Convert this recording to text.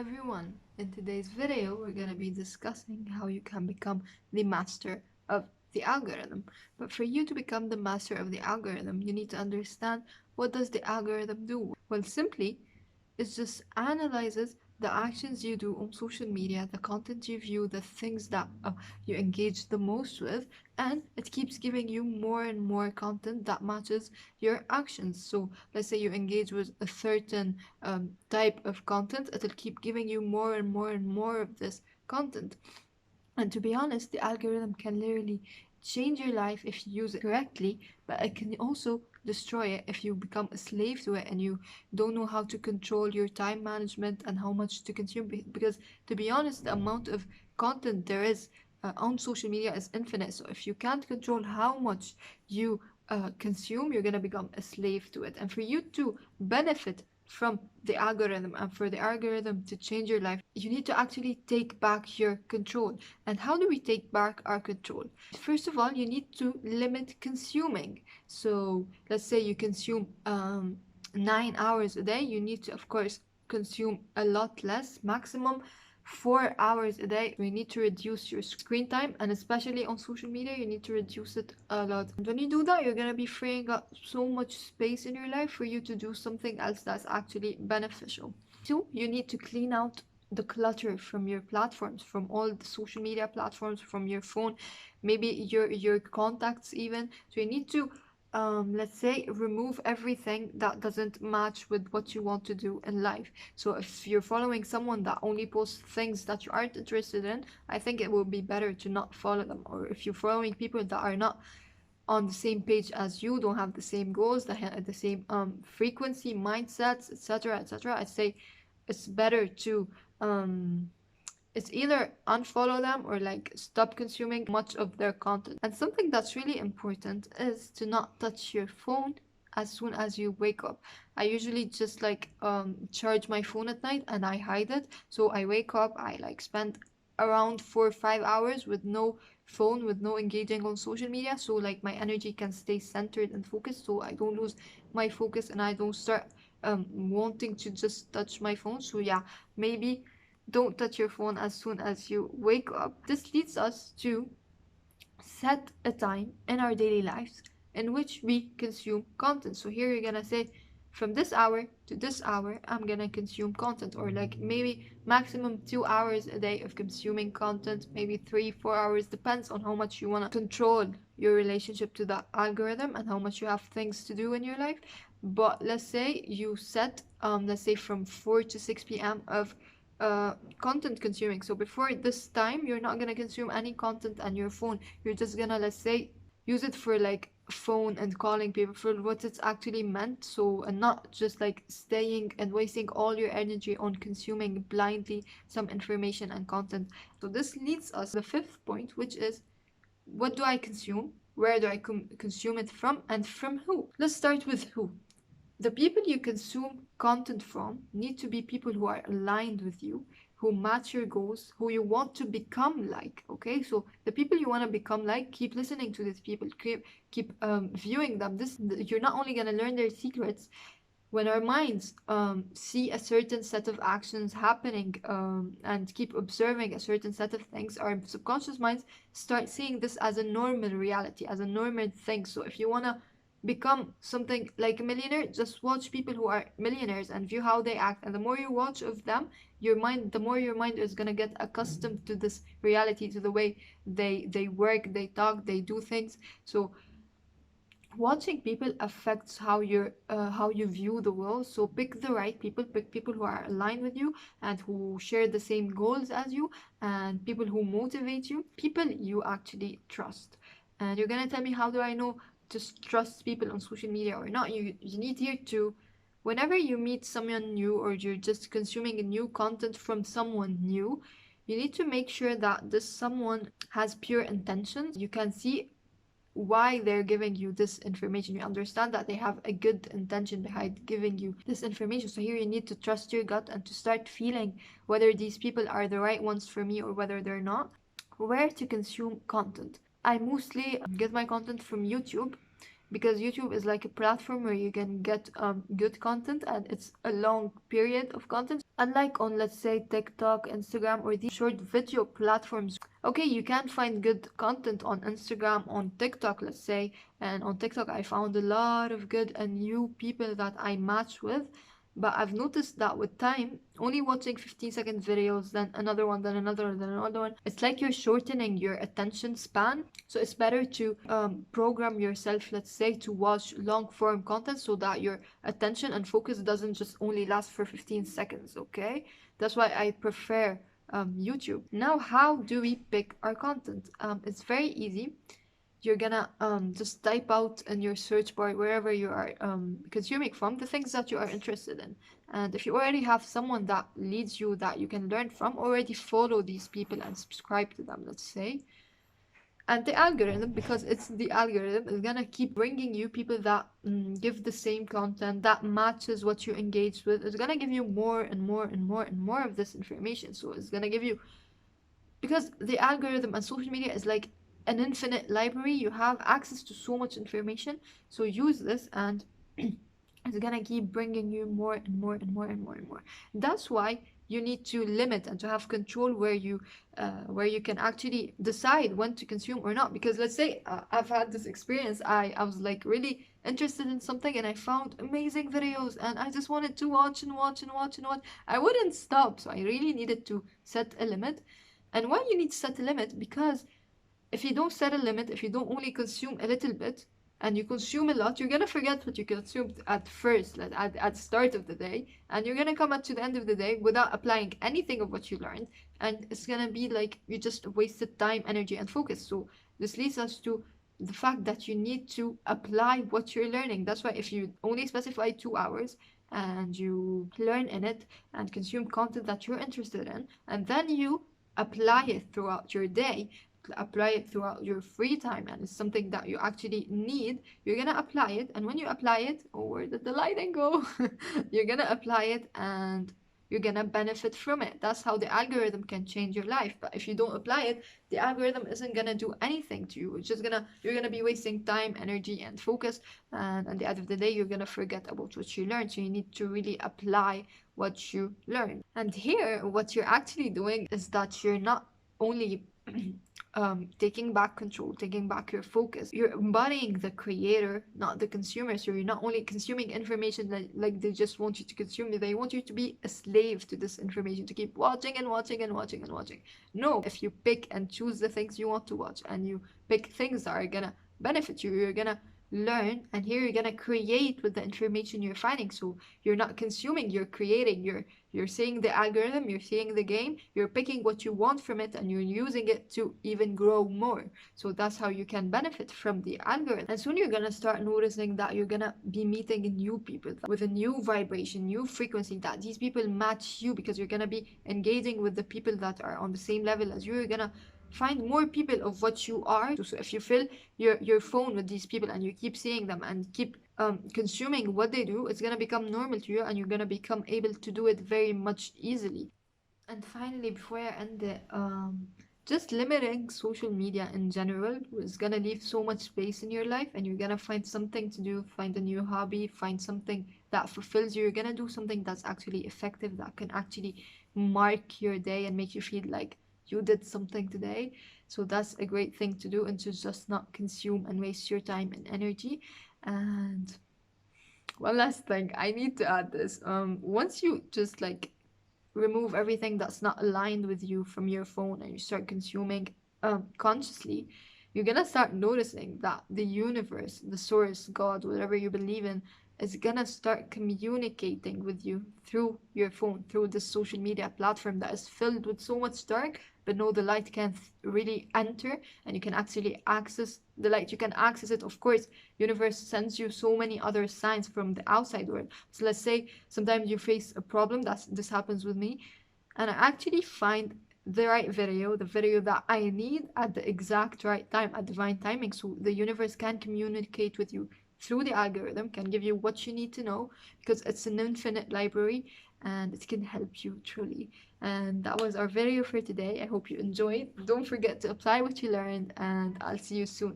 everyone! In today's video, we're going to be discussing how you can become the master of the algorithm. But for you to become the master of the algorithm, you need to understand what does the algorithm do? Well, simply, it just analyzes the actions you do on social media, the content you view, the things that you engage the most with, and it keeps giving you more and more content that matches your actions. So let's say you engage with a certain type of content, it'll keep giving you more and more and more of this content. And to be honest, the algorithm can literally change your life if you use it correctly, but it can also destroy it if you become a slave to it and you don't know how to control your time management and how much to consume. Because to be honest, the amount of content there is on social media is infinite. So if you can't control how much you consume, you're going to become a slave to it. And for you to benefit from the algorithm and for the algorithm to change your life, you need to actually take back your control. And how do we take back our control? First of all, you need to limit consuming. So let's say you consume 9 hours a day, you need to, of course, consume a lot less, maximum 4 hours a day. You need to reduce your screen time, and especially on social media, you need to reduce it a lot. And when you do that, you're gonna be freeing up so much space in your life for you to do something else that's actually beneficial. Two, you need to clean out the clutter from your platforms, from all the social media platforms, from your phone, maybe your contacts even. So you need to let's say remove everything that doesn't match with what you want to do in life. So if you're following someone that only posts things that you aren't interested in, I think it will be better to not follow them. Or if you're following people that are not on the same page as you, don't have the same goals, the same frequency, mindsets, etc., etc., I'd say it's better to it's either unfollow them or like stop consuming much of their content. And something that's really important is to not touch your phone as soon as you wake up. I usually just like charge my phone at night and I hide it. So I wake up, I like spend around 4 or 5 hours with no phone, with no engaging on social media, so like my energy can stay centered and focused, so I don't lose my focus and I don't start wanting to just touch my phone. So yeah, maybe don't touch your phone as soon as you wake up. This leads us to set a time in our daily lives in which we consume content. So here you're gonna say, from this hour to this hour, I'm gonna consume content, or like maybe maximum 2 hours a day of consuming content, maybe 3, 4 hours, depends on how much you wanna control your relationship to the algorithm and how much you have things to do in your life. But let's say you set, let's say from 4 to 6 p.m. of content consuming. So before this time, you're not gonna consume any content on your phone. You're just gonna, let's say, use it for like phone and calling people for what it's actually meant. So, and not just like staying and wasting all your energy on consuming blindly some information and content. So this leads us to the fifth point, which is, what do I consume? Where do I consume it from? And from who? Let's start with who. The people you consume content from need to be people who are aligned with you, who match your goals, who you want to become like. Okay, so the people you want to become like, keep listening to these people, keep viewing them. This, you're not only gonna learn their secrets. When our minds see a certain set of actions happening and keep observing a certain set of things, our subconscious minds start seeing this as a normal reality, as a normal thing. So if you want to become something like a millionaire, just watch people who are millionaires and view how they act. And the more you watch of them, the more your mind is going to get accustomed to this reality, to the way they work, they talk, they do things. So watching people affects how you view the world. So pick the right people, pick people who are aligned with you and who share the same goals as you, and people who motivate you, people you actually trust. And you're gonna tell me, how do I know to trust people on social media or not? You need here to, whenever you meet someone new or you're just consuming a new content from someone new, you need to make sure that this someone has pure intentions. You can see why they're giving you this information. You understand that they have a good intention behind giving you this information. So here you need to trust your gut and to start feeling whether these people are the right ones for me or whether they're not. Where to consume content? I mostly get my content from YouTube. because YouTube is like a platform where you can get good content, and it's a long period of content. Unlike on, let's say, TikTok, Instagram, or these short video platforms. Okay, you can find good content on Instagram, on TikTok, let's say, and on TikTok I found a lot of good and new people that I match with. But I've noticed that with time, only watching 15-second videos, then another one, then another, then another one, it's like you're shortening your attention span. So it's better to program yourself, let's say, to watch long form content so that your attention and focus doesn't just only last for 15 seconds, okay? That's why I prefer YouTube. Now, how do we pick our content? It's very easy. You're gonna just type out in your search bar wherever you are consuming from the things that you are interested in. And if you already have someone that leads you that you can learn from, already follow these people and subscribe to them, let's say. And the algorithm, because it's the algorithm, is gonna keep bringing you people that give the same content that matches what you engage with. It's gonna give you more and more and more and more of this information. So it's gonna give you, because the algorithm and social media is like an infinite library. You have access to so much information, so use this, and it's gonna keep bringing you more and more and more and more and more. That's why you need to limit and to have control where you can actually decide when to consume or not. Because let's say I've had this experience. I was like really interested in something, and I found amazing videos, and I just wanted to watch and watch and watch and watch. I wouldn't stop, so I really needed to set a limit. And why you need to set a limit? Because if you don't set a limit, if you don't only consume a little bit and you consume a lot, you're gonna forget what you consumed at first, like at the start of the day, and you're gonna come up to the end of the day without applying anything of what you learned, and it's gonna be like you just wasted time, energy, and focus. So this leads us to the fact that you need to apply what you're learning. That's why if you only specify 2 hours and you learn in it and consume content that you're interested in, and then you apply it throughout your day, apply it throughout your free time, and it's something that you actually need, you're gonna apply it. And when you apply it, oh, where did the lighting go? You're gonna apply it and you're gonna benefit from it. That's how the algorithm can change your life. But if you don't apply it, the algorithm isn't gonna do anything to you. It's just you're gonna be wasting time, energy, and focus, and at the end of the day you're gonna forget about what you learned. So you need to really apply what you learn. And here what you're actually doing is that you're not only taking back control, taking back your focus. You're embodying the creator, not the consumer. So you're not only consuming information that like they just want you to consume it, they want you to be a slave to this information, to keep watching and watching and watching and watching. No, if you pick and choose the things you want to watch, and you pick things that are gonna benefit you, you're gonna learn, and here you're gonna create with the information you're finding. So you're not consuming, you're creating. You're seeing the algorithm, you're seeing the game, you're picking what you want from it, and you're using it to even grow more. So that's how you can benefit from the algorithm. And soon you're gonna start noticing that you're gonna be meeting new people with a new vibration, new frequency, that these people match you, because you're gonna be engaging with the people that are on the same level as you. You're gonna find more people of what you are. So if you fill your phone with these people and you keep seeing them and keep consuming what they do, it's gonna become normal to you, and you're gonna become able to do it very much easily. And finally, before I end it, just limiting social media in general is gonna leave so much space in your life, and you're gonna find something to do, find a new hobby, find something that fulfills you. You're gonna do something that's actually effective, that can actually mark your day and make you feel like you did something today. So that's a great thing to do, and to just not consume and waste your time and energy. And one last thing, I need to add this. Once you just like remove everything that's not aligned with you from your phone, and you start consuming consciously, you're gonna start noticing that the universe, the source, God, whatever you believe in, is gonna start communicating with you through your phone, through this social media platform that is filled with so much dark. But no, the light can't really enter, and you can actually access the light. You can access it, of course. Universe sends you so many other signs from the outside world. So let's say sometimes you face a problem. This happens with me, and I actually find the right video, the video that I need at the exact right time, at divine timing. So the universe can communicate with you through the algorithm, can give you what you need to know, because it's an infinite library, and it can help you truly. And that was our video for today. I hope you enjoyed. Don't forget to apply what you learned, and I'll see you soon.